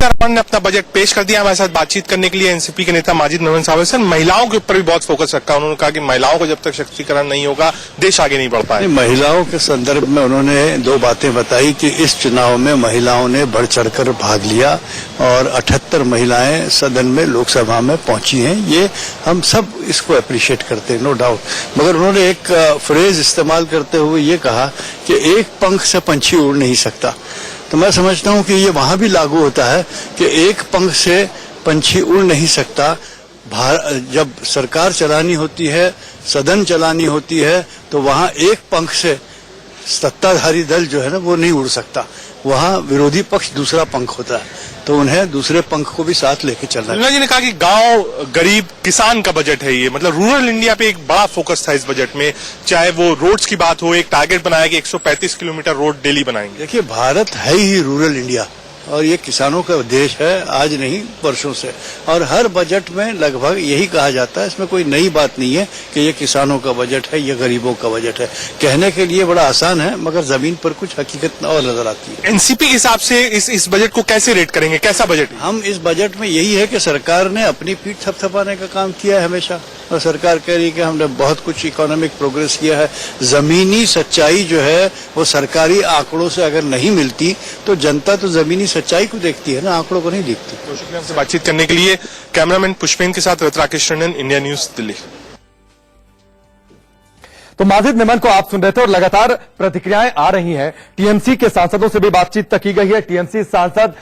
सीतारमण ने अपना बजट पेश कर दिया। हमारे साथ बातचीत करने के लिए एनसीपी के नेता माजिद मेमन साहब। सर, महिलाओं के ऊपर भी बहुत फोकस रखा। उन्होंने कहा कि महिलाओं को जब तक सशक्तिकरण नहीं होगा देश आगे नहीं बढ़ पाएगा। महिलाओं के संदर्भ में उन्होंने दो बातें बताई कि इस चुनाव में महिलाओं ने बढ़ चढ़कर भाग लिया और 78 महिलाएं सदन में लोकसभा में पहुंची हैं। ये हम सब इसको अप्रिशिएट करते हैं, नो डाउट। मगर उन्होंने एक फ्रेज इस्तेमाल करते हुए ये कहा कि एक पंख से पंछी उड़ नहीं सकता। तो मैं समझता हूं कि ये वहां भी लागू होता है कि एक पंख से पंछी उड़ नहीं सकता। जब सरकार चलानी होती है, सदन चलानी होती है, तो वहां एक पंख से सत्ताधारी दल जो है ना वो नहीं उड़ सकता। वहां विरोधी पक्ष दूसरा पंख होता है, तो उन्हें दूसरे पंख को भी साथ लेके चलना। निर्मला जी ने कहा कि गांव, गरीब, किसान का बजट है ये। मतलब रूरल इंडिया पे एक बड़ा फोकस था इस बजट में। चाहे वो रोड्स की बात हो, एक टारगेट बनाया कि 135 किलोमीटर रोड डेली बनाएंगे। देखिए, भारत है ही रूरल इंडिया और ये किसानों का देश है, आज नहीं वर्षों से। और हर बजट में लगभग यही कहा जाता है, इसमें कोई नई बात नहीं है कि ये किसानों का बजट है, ये गरीबों का बजट है। कहने के लिए बड़ा आसान है, मगर जमीन पर कुछ हकीकत और नजर आती है। एनसीपी के हिसाब से इस बजट को कैसे रेट करेंगे? कैसा बजट है? हम इस बजट में यही है कि सरकार ने अपनी पीठ थपथपाने का काम किया है हमेशा, और सरकार कह रही है कि हमने बहुत कुछ इकोनॉमिक प्रोग्रेस किया है। जमीनी सच्चाई जो है वो सरकारी आंकड़ों से अगर नहीं मिलती तो जनता तो जमीनी सच्चाई को देखती है ना, आंकड़ों को नहीं देखती। तो शुक्रिया हमसे बातचीत करने के लिए। कैमरामैन पुष्पेन के साथ राकेश टंडन, इंडिया न्यूज, दिल्ली। तो माजिद मेमन को आप सुन रहे थे और लगातार प्रतिक्रियाएं आ रही हैं। टीएमसी के सांसदों से भी बातचीत तक की गई है। टीएमसी सांसद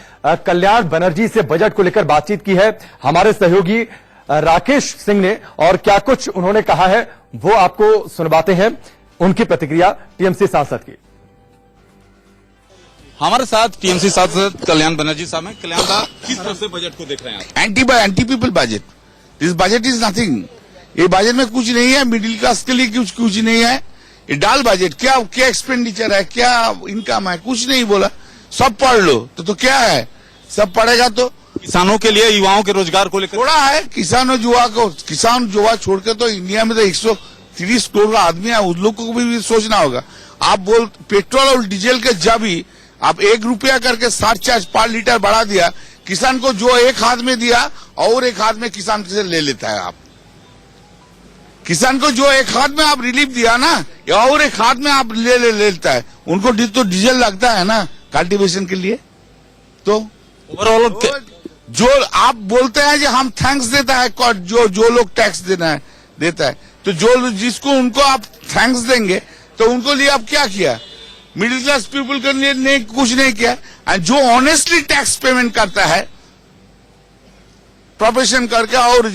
कल्याण बनर्जी से बजट को लेकर बातचीत की है हमारे सहयोगी राकेश सिंह ने, और क्या कुछ उन्होंने कहा है वो आपको सुनवाते हैं। उनकी प्रतिक्रिया टीएमसी सांसद की। हमारे साथ टीएमसी सांसद कल्याण बनर्जी साहब हैं। कल्याण साहब, किस तरह से बजट को देख रहे हैं आप? Anti people budget. This budget is nothing. ये बजट में कुछ नहीं है, मिडिल क्लास के लिए कुछ नहीं है। ये डाल बजट, क्या एक्सपेंडिचर है, क्या इनकम है, कुछ नहीं बोला। सब पढ़ लो तो क्या है, सब पढ़ेगा तो। किसानों के लिए, युवाओं के रोजगार को लेकर थोड़ा है। किसान युवा छोड़ के तो इंडिया में तो 130 करोड़ का आदमी है, उन लोगों को भी सोचना होगा। आप पेट्रोल और डीजल के जब ही आप 1 रुपया करके 5 लीटर बढ़ा दिया, किसान को जो एक हाथ में दिया और एक हाथ में किसान से ले लेता है। आप किसान को जो एक हाथ में आप रिलीफ दिया ना, और एक हाथ में आप ले लेता है। उनको तो डीजल लगता है ना कल्टीवेशन के लिए। तो ओवरऑल जो आप बोलते हैं कि हम थैंक्स देता है, जो लोग टैक्स देता है, तो जिसको उनको आप थैंक्स देंगे तो उनको लिए आप क्या किया? मिडिल क्लास पीपल के लिए कुछ नहीं किया। एंड जो ऑनेस्टली टैक्स पेमेंट करता है प्रोफेशन करके, और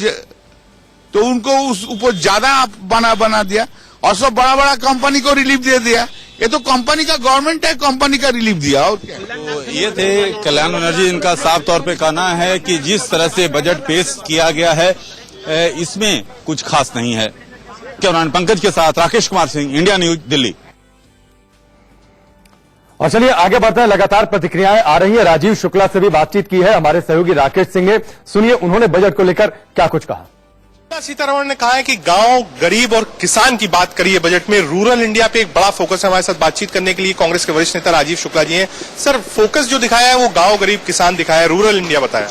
तो उनको उस ऊपर ज्यादा आप बना दिया, और सब बड़ा कंपनी को रिलीफ दे दिया। ये तो कंपनी का गवर्नमेंट है, कंपनी का रिलीफ दिया और क्या। तो ये थे कल्याण बनर्जी। इनका साफ तौर पे कहना है कि जिस तरह से बजट पेश किया गया है इसमें कुछ खास नहीं है। कैमरामैन पंकज के साथ राकेश कुमार सिंह, इंडिया न्यूज, दिल्ली। और चलिए आगे बढ़ते हैं। लगातार प्रतिक्रियाएं आ रही है। राजीव शुक्ला से भी बातचीत की है हमारे सहयोगी राकेश सिंह ने। सुनिए उन्होंने बजट को लेकर क्या कुछ कहा। सीतारमण ने कहा है कि गांव, गरीब और किसान की बात करिए बजट में। रूरल इंडिया पे एक बड़ा फोकस है। हमारे साथ बातचीत करने के लिए कांग्रेस के वरिष्ठ नेता राजीव शुक्ला जी हैं। सर, फोकस जो दिखाया है वो गांव, गरीब, किसान दिखाया है, रूरल इंडिया बताया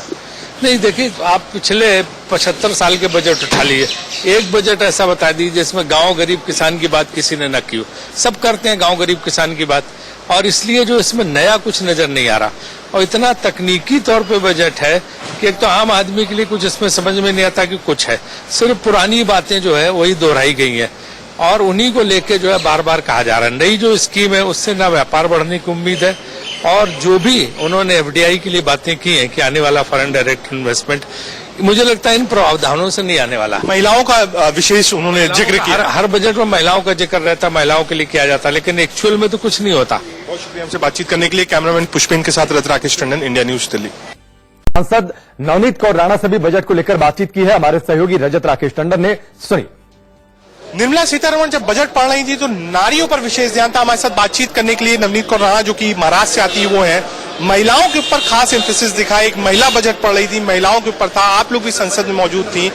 नहीं। देखिए, आप पिछले 75 साल के बजट उठा लिए, एक बजट ऐसा बता दीजिए जिसमें गांव, गरीब, किसान की बात किसी ने न की हो। सब करते हैं गांव, गरीब, किसान की बात, और इसलिए जो इसमें नया कुछ नजर नहीं आ रहा। और इतना तकनीकी तौर पे बजट है कि एक तो आम आदमी के लिए कुछ इसमें समझ में नहीं आता कि कुछ है। सिर्फ पुरानी बातें जो है वही दोहराई गई हैं, और उन्हीं को लेके जो है बार बार कहा जा रहा है। नई जो स्कीम है उससे ना व्यापार बढ़ने की उम्मीद है, और जो भी उन्होंने एफडीआई के लिए बातें की हैं कि आने वाला फॉरेन डायरेक्ट इन्वेस्टमेंट, मुझे लगता है इन प्रावधानों से नहीं आने वाला। महिलाओं का विशेष उन्होंने जिक्र किया। हर बजट में महिलाओं का जिक्र रहता, महिलाओं के लिए किया जाता, लेकिन एक्चुअल में तो कुछ नहीं होता। बहुत शुक्रिया हमसे बातचीत करने के लिए। कैमरामैन पुष्पेन के साथ राकेश टंडन, इंडिया न्यूज, दिल्ली। सांसद नवनीत कौर राणा से भी बजट को लेकर बातचीत की है हमारे सहयोगी रजत राकेश टंडन ने। सुनिए। निर्मला सीतारमण जब बजट पढ़ रही थी तो नारियों पर विशेष ध्यान था। हमारे साथ बातचीत करने के लिए नवनीत कौर राणा, जो कि महाराष्ट्र से आती है, वो है। महिलाओं के ऊपर खास एम्फेसिस दिखा। एक महिला बजट पढ़ रही थी, महिलाओं के ऊपर था। आप लोग भी संसद में मौजूद थी,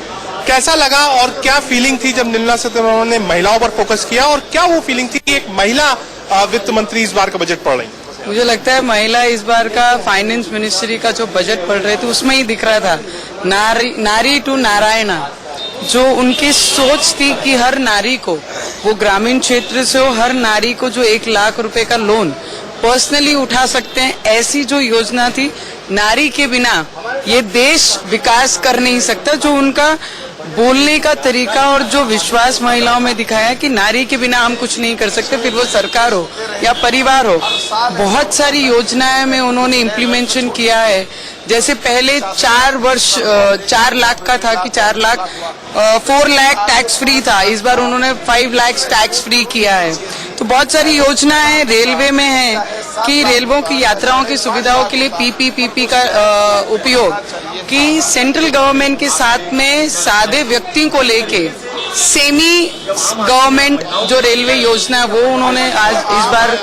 कैसा लगा और क्या फीलिंग थी जब निर्मला सीतारमण ने महिलाओं पर फोकस किया, और क्या वो फीलिंग थी कि एक महिला वित्त मंत्री इस बार का बजट पढ़ रही? मुझे लगता है महिला इस बार का फाइनेंस मिनिस्ट्री का जो बजट पढ़ रहे थे उसमें ही दिख रहा था नारी टू नारायणा। जो उनकी सोच थी कि हर नारी को, वो ग्रामीण क्षेत्र से हो, हर नारी को जो 1 लाख रुपए का लोन पर्सनली उठा सकते हैं, ऐसी जो योजना थी। नारी के बिना ये देश विकास कर नहीं सकता। जो उनका बोलने का तरीका और जो विश्वास महिलाओं में दिखाया कि नारी के बिना हम कुछ नहीं कर सकते, फिर वो सरकार हो या परिवार हो। बहुत सारी योजनाएं में उन्होंने इम्प्लीमेंटेशन किया है। जैसे पहले 4 लाख का था कि 4 लाख 4 लाख टैक्स फ्री था, इस बार उन्होंने 5 लाख टैक्स फ्री किया है। तो बहुत सारी योजनाएं रेलवे में है कि रेलवों की यात्राओं की सुविधाओं के लिए पीपीपी का उपयोग, कि सेंट्रल गवर्नमेंट के साथ में सादे व्यक्ति को लेके सेमी गवर्नमेंट जो रेलवे योजना है वो उन्होंने आज इस बार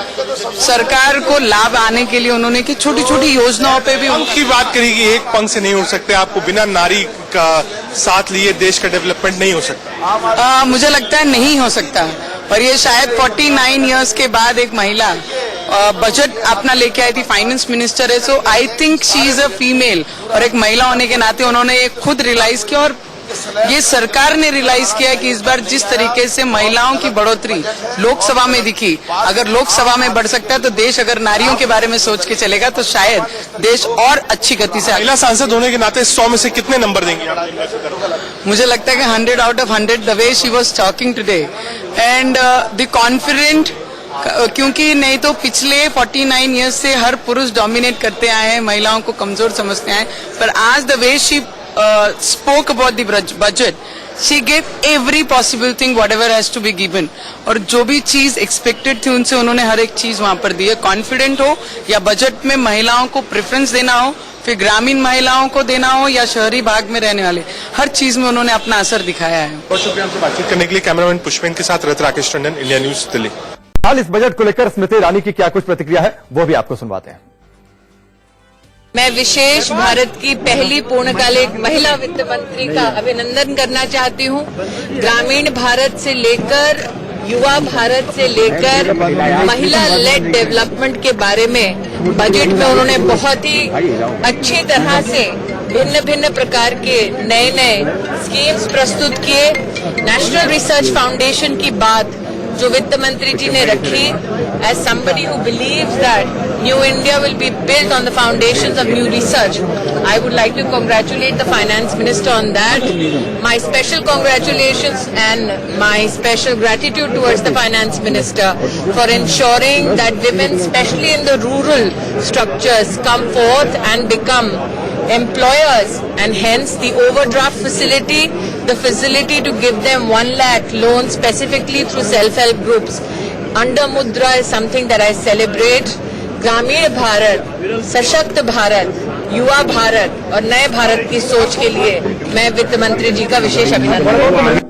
सरकार को लाभ आने के लिए उन्होंने की छोटी छोटी योजनाओं पे भी उनकी बात करेगी। एक पंख से नहीं उड़ सकते, आपको बिना नारी का साथ लिए देश का डेवलपमेंट नहीं हो सकता। मुझे लगता है नहीं हो सकता। और ये शायद 49 इयर्स के बाद एक महिला बजट अपना लेके आई थी, फाइनेंस मिनिस्टर है। So I think she is a female, और एक महिला होने के नाते उन्होंने ये खुद रियलाइज किया और ये सरकार ने रियलाइज किया कि इस बार जिस तरीके से महिलाओं की बढ़ोतरी लोकसभा में दिखी, अगर लोकसभा में बढ़ सकता है तो देश अगर नारियों के बारे में सोच के चलेगा तो शायद देश और अच्छी गति से। महिला सांसद होने के नाते 100 में से कितने नंबर देंगे आप? मुझे लगता है कि 100 out of 100 the way she was talking today and the confident, क्योंकि नहीं तो पिछले 49 इयर्स से हर पुरुष डोमिनेट करते आए हैं, महिलाओं को कमजोर समझते आए, पर आज the way she spoke about the budget, she gave every possible thing whatever has to be given, और जो भी चीज एक्सपेक्टेड थी उनसे उन्होंने हर एक चीज वहां पर दी है। कॉन्फिडेंट हो या बजट में महिलाओं को प्रेफरेंस देना हो, फिर ग्रामीण महिलाओं को देना हो या शहरी भाग में रहने वाले, हर चीज में उन्होंने अपना असर दिखाया है। बहुत शुक्रिया हमसे बातचीत करने के लिए। कैमरामैन पुष्पेन के साथ रथ राकेश टंडन, इंडिया न्यूज दिल्ली। हाल इस बजट को लेकर स्मृति ईरानी की क्या कुछ प्रतिक्रिया है वो भी आपको सुनवाते हैं। मैं विशेष भारत की पहली पूर्णकालिक महिला वित्त मंत्री का अभिनंदन करना चाहती हूँ। ग्रामीण भारत से लेकर युवा भारत से लेकर महिला लेड डेवलपमेंट के बारे में बजट में उन्होंने बहुत ही अच्छी तरह से भिन्न भिन्न प्रकार के नए नए स्कीम्स प्रस्तुत किए। नेशनल रिसर्च फाउंडेशन की बात जो वित्त मंत्री जी ने रखी, as somebody who believes that New India will be built on the foundations of new research, I would like to congratulate the finance minister on that. My special congratulations and my special gratitude towards the finance minister for ensuring that women, especially in the rural structures, come forth and become employers, and hence the overdraft facility, the facility to give them 1 lakh loan specifically through self-help groups under Mudra is something that I celebrate. ग्रामीण भारत, सशक्त भारत, युवा भारत और नए भारत की सोच के लिए मैं वित्त मंत्री जी का विशेष अभिनंदन करती हूं।